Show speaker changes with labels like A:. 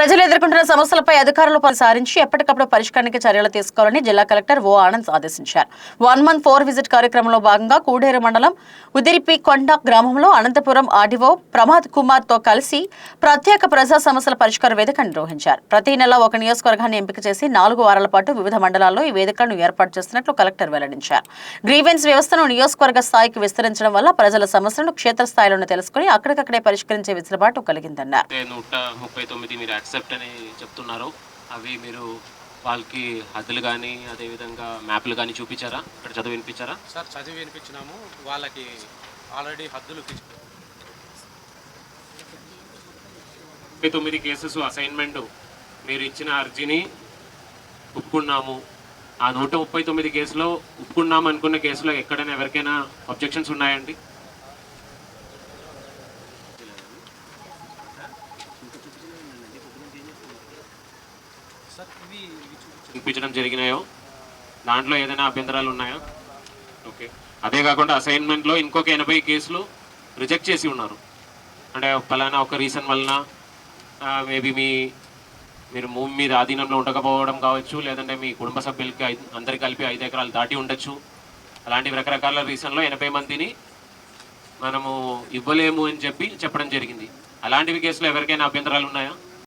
A: ప్రజలు ఎదుర్కొంటున్న సమస్యలపై అధికారులు సారించి ఎప్పటికప్పుడు పరిష్కారానికి చర్యలు తీసుకోవాలని జిల్లా కలెక్టర్ ఓ ఆనంద్ ఆదేశించారు. 1-4 విజిట్ కార్యక్రమంలో భాగంగా కూడేరు మండలం ఉదిరిపికొండ గ్రామంలో అనంతపురం ఆర్డీఓ ప్రమాద్ కుమార్ తో కలిసి ప్రత్యేక ప్రజా సమస్యల పరిష్కార వేదిక నిర్వహించారు. ప్రతి నెల ఒక నియోజకవర్గాన్ని ఎంపిక చేసి 4 వారాల పాటు వివిధ మండలాల్లో ఈ వేదికలను ఏర్పాటు చేస్తున్నట్లు కలెక్టర్ వెల్లడించారు. గ్రీవెన్స్ వ్యవస్థను నియోజకవర్గ స్థాయికి విస్తరించడం వల్ల ప్రజల సమస్యలను క్షేత్రస్థాయిలోనే తెలుసుకుని అక్కడికక్కడే పరిష్కరించే వెసులుబాటు కలిగిందన్నారు.
B: యాక్సెప్ట్ అని చెప్తున్నారు. అవి మీరు వాళ్ళకి హద్దులు కానీ అదేవిధంగా మ్యాప్లు కానీ చూపించారా? ఇక్కడ చదివి వినిపించారా?
C: సార్ చదివి వినిపించినాము. వాళ్ళకి ఆల్రెడీ హద్దులు
B: 39 కేసెస్ అసైన్మెంట్ మీరు ఇచ్చిన అర్జీని ఒప్పుకున్నాము. ఆ 139 కేసులో ఒప్పుకున్నాము అనుకున్న కేసులో ఎక్కడైనా ఎవరికైనా అబ్జెక్షన్స్ ఉన్నాయండి? చూపించడం జరిగినాయో దాంట్లో ఏదైనా అభ్యంతరాలు ఉన్నాయా? ఓకే. అదే కాకుండా అసైన్మెంట్లో ఇంకొక 80 కేసులు రిజెక్ట్ చేసి ఉన్నారు. అంటే ఫలానా ఒక రీజన్ వలన మేబీ మీరు భూమి మీద ఆధీనంలో ఉండకపోవడం కావచ్చు, లేదంటే మీ కుటుంబ సభ్యులకి అందరికి కలిపి 5 ఎకరాలు దాటి ఉండొచ్చు. అలాంటి రకరకాల రీజన్లో 80 మందిని మనము ఇవ్వలేము అని చెప్పడం జరిగింది. అలాంటివి కేసులో ఎవరికైనా అభ్యంతరాలు ఉన్నాయా?